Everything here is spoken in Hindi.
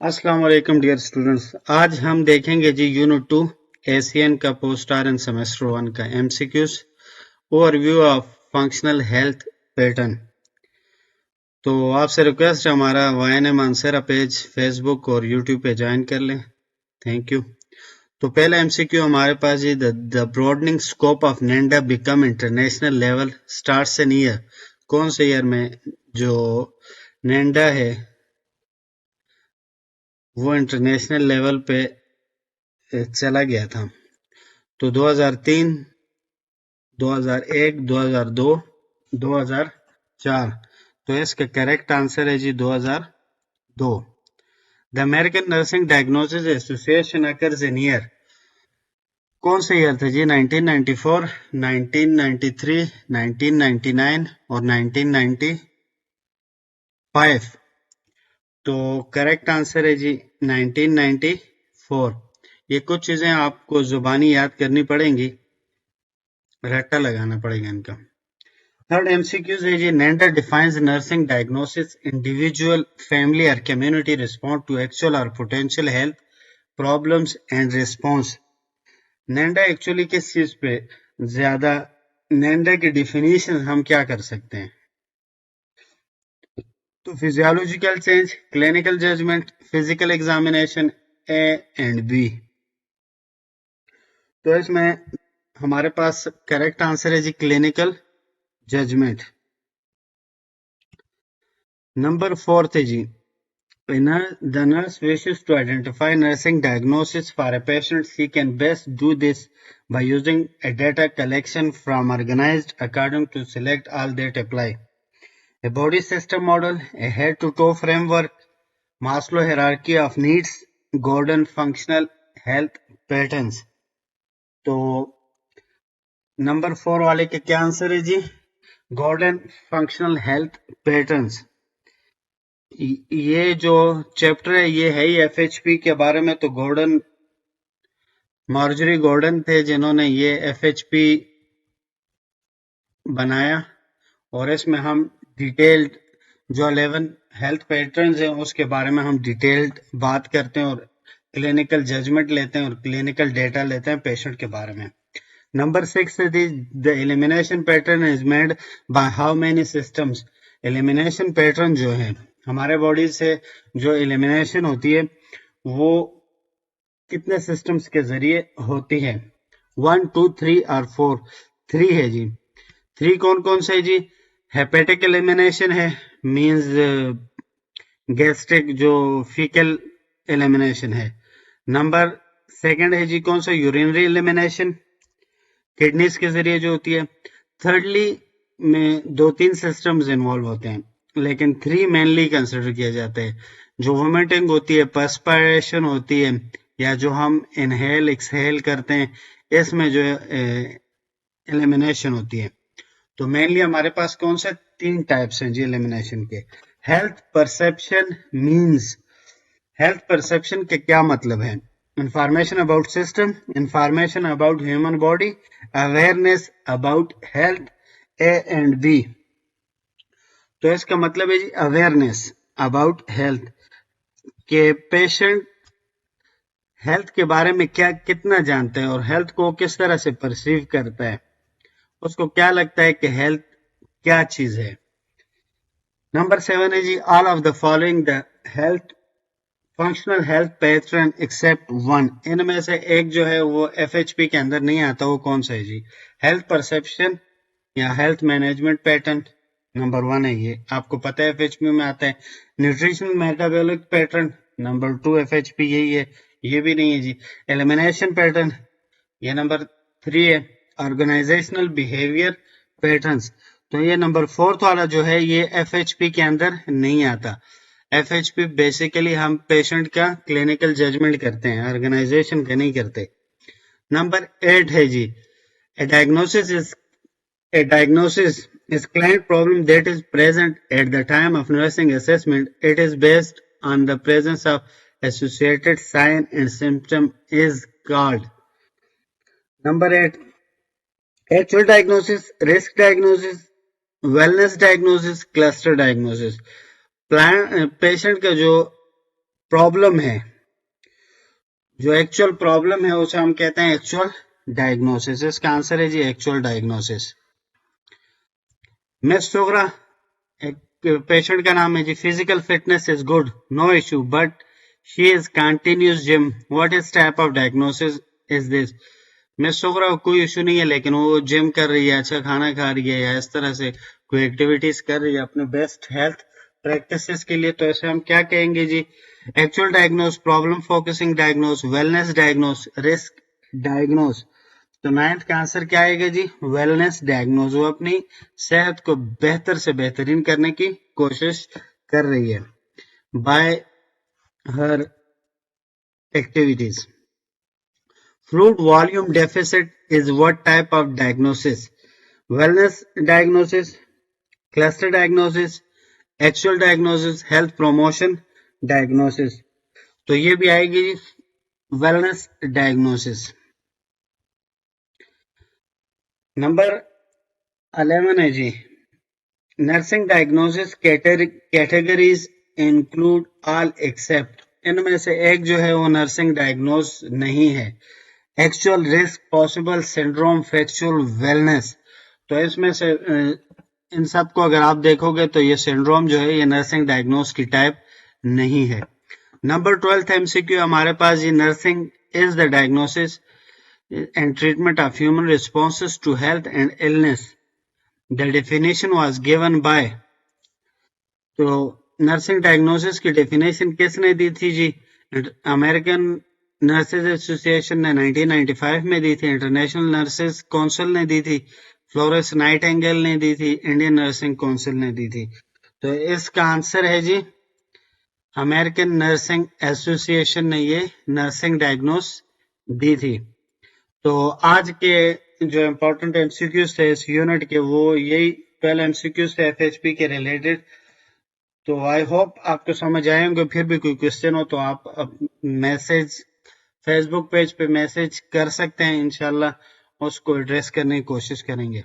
अस्सलाम वालेकुम डियर स्टूडेंट्स। आज हम देखेंगे जी यूनिट 2 एशियन का पोस्ट आर सेमेस्टर 1 का MCQs overview of functional health pattern. तो आपसे रिक्वेस्ट है हमारा YNM आंसर पेज फेसबुक और यूट्यूब पे ज्वाइन कर लें। Thank you. तो पहला एमसीक्यू हमारे पास जी the broadening scope of NANDA become international level starts in year. कौन से ईयर में जो नेंडा है वो इंटरनेशनल लेवल पे चला गया था? तो 2003, 2001, 2002, 2004। तो इसका करेक्ट आंसर है जी 2002। The American nursing diagnosis association occurs in year. कौन सा ईयर था जी? 1994, 1993, 1999 और 1995। तो करेक्ट आंसर है जी 1994। ये कुछ चीजें आपको जुबानी याद करनी पड़ेंगी, रट्टा लगाना पड़ेगा इनका। Third MCQ है जी NANDA defines nursing diagnosis, individual, family or community respond to actual or potential health problems and response। NANDA actually किस चीज पे ज्यादा, NANDA की डिफिनीशन हम क्या कर सकते हैं? तो physiological change, clinical judgement, physical examination, A and B. तो इसमें हमारे पास करेक्ट आंसर है जी क्लिनिकल जजमेंट। नंबर 4 है जी the nurse wishes to identify nursing diagnosis for a patient. She can best do this by using a data collection from organized according to select all that apply. A body system model, a head-to-toe framework, Maslow hierarchy of needs, Gordon functional health patterns. तो नंबर 4 वाले के क्या आंसर है जी? Gordon functional health patterns. ये जो चैप्टर है ये है ही एफएचपी के बारे में। तो गॉर्डन, मार्जरी गॉर्डन थे जिन्होंने ये एफएचपी बनाया और इसमें हम डिटेल्ड जो 11 हेल्थ पैटर्न्स हैं उसके बारे में हम डिटेल्ड बात करते हैं और क्लिनिकल जजमेंट लेते हैं और क्लिनिकल डेटा लेते हैं पेशेंट के बारे में। नंबर 6 है the elimination pattern is made by how many systems. Elimination pattern जो है हमारे बॉडी से जो एलिमिनेशन होती है वो कितने सिस्टम्स के जरिए होती है? 1, 2, 3 और 4। 3 है जी। 3 कौन कौन से है जी? हेपेटिक एलिमिनेशन है, मींस गैस्ट्रिक जो फीकल एलिमिनेशन है। नंबर 2 है जी कौन सा? यूरिनरी एलिमिनेशन, किडनीज के जरिए जो होती है। थर्डली में 2-3 सिस्टम्स इन्वॉल्व होते हैं, लेकिन 3 मेनली कंसिडर किया जाता है। जो वोमिटिंग होती है, पर्सपायरेशन होती है, या जो हम इनहेल एक्सहेल करते हैं, इसमें जो एलिमिनेशन होती है। तो मेनली हमारे पास कौन से 3 टाइप्स हैं जी एलिमिनेशन के? Health perception means, health perception के क्या मतलब है? Information about system, information about human body, awareness about health, A and B. तो इसका मतलब है जी अवेयरनेस अबाउट हेल्थ, के पेशेंट हेल्थ के बारे में क्या कितना जानते हैं और हेल्थ को किस तरह से परसीव करता है, उसको क्या लगता है कि हेल्थ क्या चीज है। नंबर 7 है जी all of the following the health functional health pattern except 1। इनमें से एक जो है वो एफएचपी के अंदर नहीं आता, वो कौन सा है जी? हेल्थ परसेप्शन या हेल्थ मैनेजमेंट पैटर्न। नंबर 1 है ये, आपको पता है एफएचपी में आता है। Nutrition metabolic pattern, number 2 FHP यही है, ये भी नहीं है जी। एलिमिनेशन पैटर्न, ये नंबर 3 है। ऑर्गेनाइजेशनल बिहेवियर पैटर्न्स, तो ये नंबर 4 वाला जो है ये एफएचपी के अंदर नहीं आता। एफएचपी बेसिकली हम पेशेंट का क्लिनिकल जजमेंट करते हैं, ऑर्गेनाइजेशन का नहीं करते। नंबर 8 है जी a diagnosis is client problem that is present at the time of nursing assessment. It is based on the presence of associated sign and symptom is called. Number 8, actual diagnosis, risk diagnosis, wellness diagnosis, cluster diagnosis। Patient का जो प्रॉब्लम है, जो एक्चुअल प्रॉब्लम है उसे हम कहते हैं एक्चुअल डायग्नोसिस। इसका आंसर है जी एक्चुअल डायग्नोसिस। मिस सोगरा, एक पेशेंट का नाम है जी। Physical fitness is good, no issue, but she is continuous gym, what is type of diagnosis is this? Miss Sogra, कोई इशू नहीं है, लेकिन वो जिम कर रही है, अच्छा खाना खा रही है, या इस तरह से कोई एक्टिविटीज कर रही है अपने बेस्ट हेल्थ प्रैक्टिसेस के लिए, तो ऐसे हम क्या कहेंगे जी? Actual diagnose, problem focusing diagnose, wellness diagnose, risk diagnose. तो 9th का आंसर क्या आएगा जी? Wellness diagnose. वो अपनी सेहत को बेहतर से बेहतरीन करने की कोशिश कर रही है bye her activities. Fluid volume deficit is what type of diagnosis? Wellness diagnosis, cluster diagnosis, actual diagnosis, health promotion diagnosis. तो ये भी आएगी wellness diagnosis। नंबर 11 है जी, nursing diagnosis categories include all except. इनमें से एक जो है वो नर्सिंग डायग्नोस नहीं है। Actual, risk, possible, syndrome, factual, wellness. तो इसमें से इन सब को अगर आप देखोगे तो ये सिंड्रोम जो है ये नर्सिंग डायग्नोस की टाइप नहीं है। नंबर 12 एमसीक्यू हमारे पास, ये nursing is the diagnosis and treatment of human responses to health and illness. The definition was given by. तो नर्सिंग डायग्नोसिस की डेफिनेशन किसने दी थी जी? अमेरिकन नर्सेज एसोसिएशन ने 1995 में दी थी, इंटरनेशनल नर्सेज काउंसिल ने दी थी, फ्लोरेंस नाइटिंगेल ने दी थी, इंडियन नर्सिंग काउंसिल ने दी थी। तो इसका आंसर है जी अमेरिकन नर्सिंग एसोसिएशन ने ये नर्सिंग डायग्नोस दी थी। तो आज के जो इम्पोर्टेंट एमसीक्यूज थे इस यूनिट के, वो यही 12 एमसीक्यूज थे एफएचपी के रिलेटेड। तो आई होप आपको समझ आए होंगे। फिर भी कोई क्वेश्चन हो तो आप मैसेज फेसबुक पेज पे मैसेज कर सकते हैं, इंशाल्लाह उसको एड्रेस करने की कोशिश करेंगे।